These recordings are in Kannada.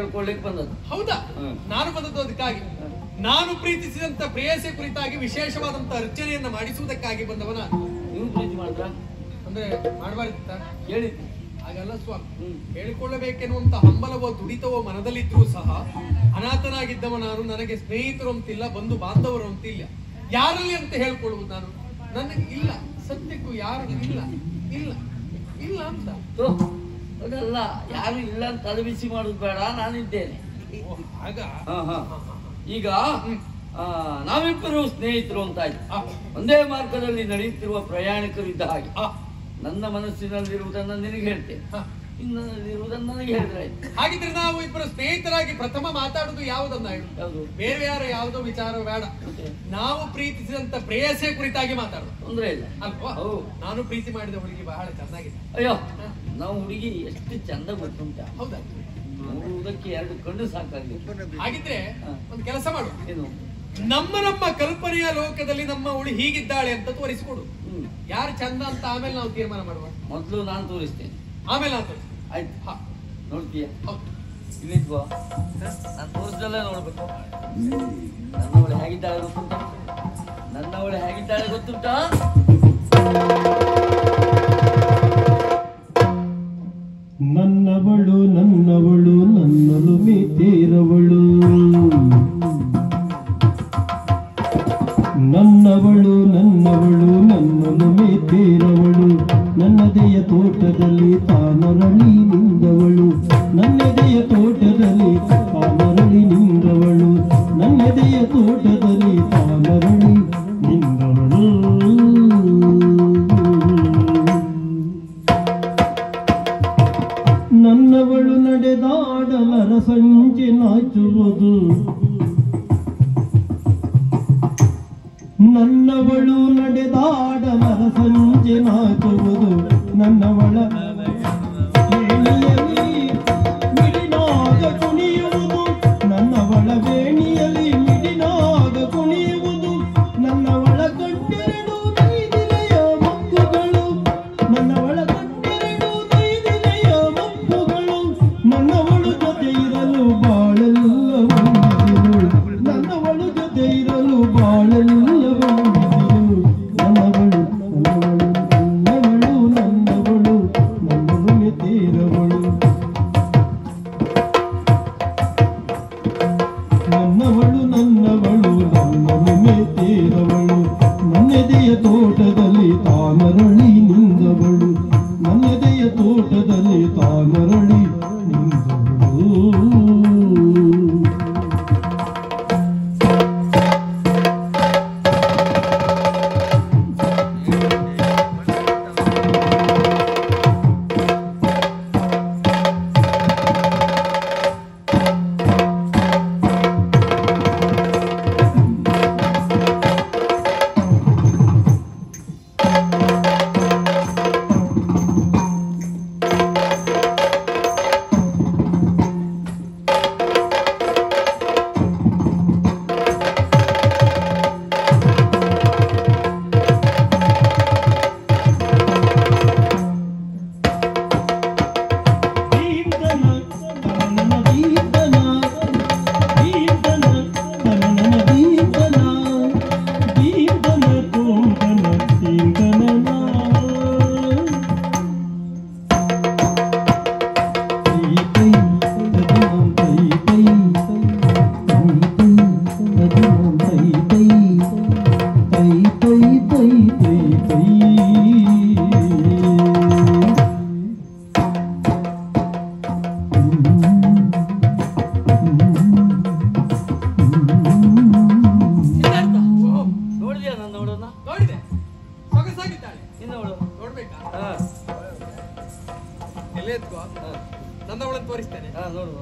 ಹೇಳ್ಕೊಳ್ಳಿಕ್ಕೆ ಬಂದದ್ದು. ಹೌದಾ? ನಾನು ಬಂದದ್ದು ಅದಕ್ಕಾಗಿ. ನಾನು ಪ್ರೀತಿಸಿದಂತ ಪ್ರೇಯಸಿ ಕುರಿತಾಗಿ ವಿಶೇಷವಾದಂತ ಅರ್ಚನೆಯನ್ನ ಮಾಡಿಸುವುದಕ್ಕಾಗಿ ಬಂದವನ. ನೀವು ಪ್ರೀತಿ ಮಾಡಿದ್ರ ಅಂದ್ರೆ ಮಾಡಬಾರ್ದಿತ್ತ ಹೇಳಿ. ಹಾಗಲ್ಲ ಸ್ವಾಮಿ, ಹೇಳಿಕೊಳ್ಳಬೇಕೆನ್ನುವಂತ ಹಂಬಲವೋ ದುಡಿತವೋ ಮನದಲ್ಲಿದ್ರೂ ಸಹ ಅನಾಥನಾಗಿದ್ದವ ನಾನು. ನನಗೆ ಸ್ನೇಹಿತರು ಅಂತಿಲ್ಲ, ಬಂಧು ಬಾಂಧವರು ಅಂತಿಲ್ಲ. ಯಾರಲ್ಲಿ ಅಂತ ಹೇಳ್ಕೊಳ್ಳುವುದು ನಾನು? ನನಗೆ ಇಲ್ಲ, ಸತ್ಯಕ್ಕೂ ಯಾರು ಇಲ್ಲ ಇಲ್ಲ ಇಲ್ಲ ಅಂತ. ಅದಲ್ಲ, ಯಾರು ಇಲ್ಲ ಅಂತ ತಲೆಬಿಸಿ ಮಾಡುದು ಬೇಡ, ನಾನಿದ್ದೇನೆ. ಆಗ ಈಗ ನಾವಿಬ್ಬರು ಸ್ನೇಹಿತರು ಅಂತಾಯ್ತು. ಒಂದೇ ಮಾರ್ಗದಲ್ಲಿ ನಡೆಯುತ್ತಿರುವ ಪ್ರಯಾಣಿಕರು ಇದ್ದ ಹಾಗೆ ನನ್ನ ಮನಸ್ಸಿನಲ್ಲಿರುವುದನ್ನು ನಿನಗೆ ಹೇಳ್ತೇನೆ, ಇನ್ನಲ್ಲಿರುವುದನ್ನು ನನಗೆ ಹೇಳಿದ್ರೆ ಆಯ್ತು. ಹಾಗಿದ್ರೆ ನಾವು ಇಬ್ಬರು ಸ್ನೇಹಿತರಾಗಿ ಪ್ರಥಮ ಮಾತಾಡುದು ಯಾವುದನ್ನ ಹೇಳು? ಯಾವುದು? ಬೇರೆ ಯಾರು ಯಾವುದೋ ವಿಚಾರ ಬೇಡ, ನಾವು ಪ್ರೀತಿಸಿದಂತ ಪ್ರೇಯಸೆ ಕುರಿತಾಗಿ ಮಾತಾಡುದು. ತೊಂದ್ರೆ ಇಲ್ಲ ಅಲ್ವಾ? ನಾನು ಪ್ರೀತಿ ಮಾಡಿದ ಹುಡುಗಿ ಬಹಳ ಚೆನ್ನಾಗಿದೆ. ಅಯ್ಯೋ, ನಾವು ಹುಡುಗಿ ಎಷ್ಟು ಚಂದ ಗೊತ್ತುಂಟ. ಹೌದಾ? ನೋಡುವುದಕ್ಕೆ ಎರಡು ಕಣ್ಣು ಸಾಕಾಗಿದೆ. ಹಾಗಿದ್ರೆ ಒಂದು ಕೆಲಸ ಮಾಡು, ಏನು? ನಮ್ಮ ನಮ್ಮ ಕಲ್ಪನೆಯ ಲೋಕದಲ್ಲಿ ನಮ್ಮ ಹುಡುಗಿ ಹೀಗಿದ್ದಾಳೆ ಅಂತ ತೋರಿಸಿಕೊಡು. ಯಾರು ಚಂದ ಅಂತ ಆಮೇಲೆ ನಾವು ತೀರ್ಮಾನ ಮಾಡುವ. ಮೊದಲು ನಾನು ತೋರಿಸ್ತೇನೆ, ಆಮೇಲೆ ನಾನು ತೋರಿಸ್ತೇನೆ. ಆಯ್ತು? ನೋಡ್ತೀಯ? ಹೌದು. ಇಲ್ಲಿದ್ವಾ? ನಾನು ತೋರಿಸ್ದಲ್ಲೇ ನೋಡ್ಬೇಕು. ನನ್ನವಳು ಹೇಗಿದ್ದಾಳೆ ಗೊತ್ತುಂಟಾ? ನನ್ನವಳು ಹೇಗಿದ್ದಾಳೆ ಗೊತ್ತುಂಟಾ? ನನ್ನವಳು ನನ್ನವಳು ನನ್ನಲು ಮಿತಿರವಳು, ನನ್ನವಳು ನನ್ನವಳು ನನ್ನಲು ಮಿತಿರವಳು, ನನ್ನದೆಯ ತೋಟದಲ್ಲಿ ತಾನರಳಿ ನಿಂದವಳು, ನನ್ನದೆಯ ತೋಟದಲ್ಲಿ ತಾನರಳಿ ನಿಂದವಳು, ನನ್ನದೆಯ ತೋಟದಲ್ಲಿ ತಾನರಳಿ ನಿಂದವಳು. ನನ್ನವಳು ನಡೆದಾಡಲರ ಸಂಜೆ ನಾಚುವುದು, ನನ್ನವಳು ನಡೆದಾಡಲರ ಸಂಜೆ ನಾಚುವುದು, ನನ್ನವಳ ವೇಣಿಯಲ್ಲಿ ಮಿಡಿನಾಗ ಕುಣಿಯುವುದು, ನನ್ನವಳ ವೇಣಿಯಲ್ಲಿ ಮಿಡಿನಾಗ ಕುಣಿಯುವುದು, ನನ್ನವಳ ಕಣ್ಣೆರಡು ನೈದಿಲೆಯ ಮಕ್ಕಳು, ನನ್ನವಳ ಕಣ್ಣೆರಡು ನೈದಿಲೆಯ ಮಕ್ಕಳು, ನನ್ನವಳು ಜೊತೆ ಇರಲು ಬಾಳೆಲ್ಲ ಹೊಂದಿಸಿರು, ನನ್ನವಳು ಜೊತೆ ಇರಲು ಬಾಳೆಲ್ಲ ಹೊಂದಿಸಿರು, ನನ್ನವಳು ನನ್ನವಳು ನನ್ನವಳು ನನ್ನವಳು ನನ್ನವಳು ಮೆತ್ತಿರವಳು, ನನ್ನವಳು ನನ್ನವಳು ನನ್ನವಳು ಮೆತ್ತಿರವಳು, ನನ್ನೆದೆಯ ತೋಟದಲ್ಲಿ ತಾನರಳಿ ನಿಂದವಳು, ನನ್ನೆದೆಯ ತೋಟದಲ್ಲಿ ತಾನರಳಿ ನಿಂದವಳು. ನೋಡಿದ್ಯಾ ನನ್ನವಳನ್ನ? ನೋಡಿದೆ, ಸೊಗಸಾಗಿದ್ದಾಳೆ. ನಿನ್ನವಳು ನೋಡ್ಬೇಕಾ? ಎಲ್ಲೇ ಎತ್ಕೋ, ನನ್ನವಳನ್ನು ತೋರಿಸ್ತೇನೆ. ನೋಡು.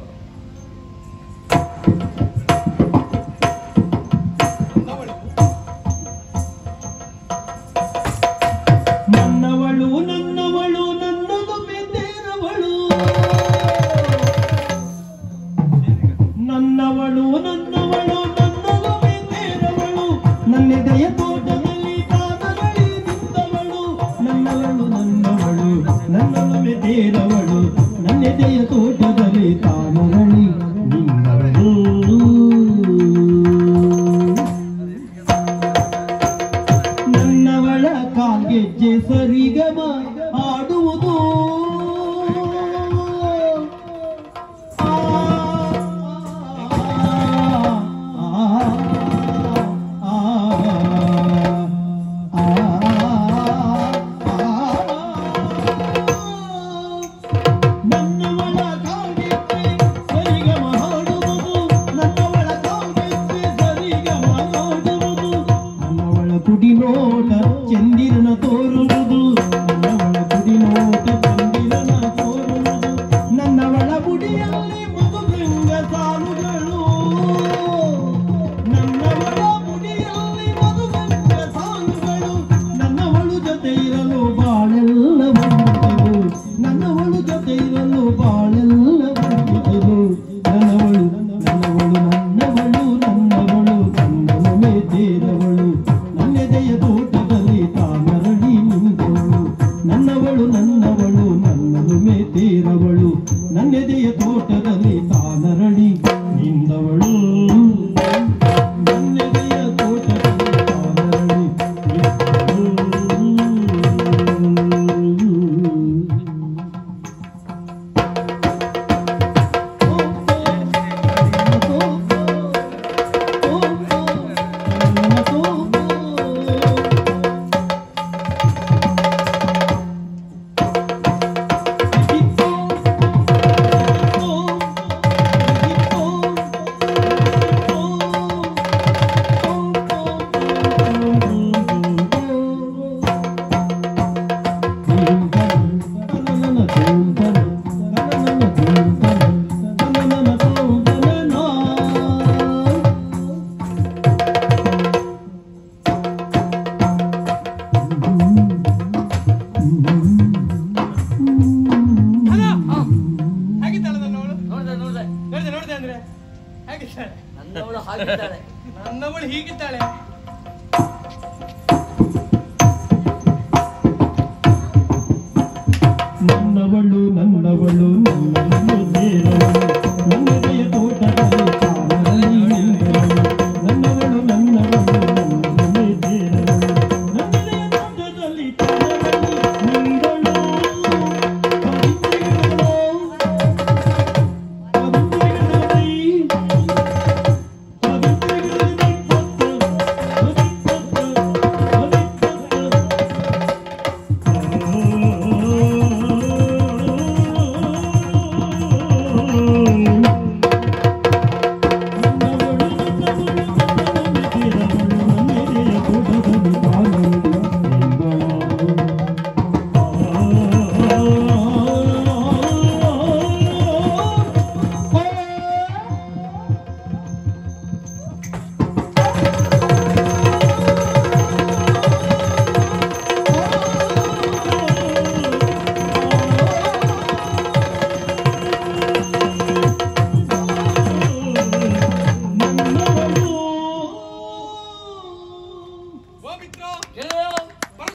ನನ್ನವಳು ನನ್ನವಳು ನನ್ನದು ಮೆತ್ತೇರವಳು, ನನ್ನವಳು ನನ್ನವಳು ನನ್ನದು ಮೆತ್ತೇರವಳು, ನನ್ನೆದೆಯ ತೋಟದಲ್ಲಿ ತಾನರಳಿ ನಿಂದವಳು, ನನ್ನವಳು ನನ್ನವಳು ನನ್ನದು ಮೆತ್ತೇರವಳು, ನನ್ನೆದೆಯ ತೋಟದಲ್ಲಿ ತಾನರಳಿ ಅಂದ್ರೆ ಹೇಗಿದ್ದಾಳೆ? ನನ್ನವಳು ಹಾಗಿದ್ದಾಳೆ. ನನ್ನವಳು ಹೀಗಿದ್ದಾಳೆ.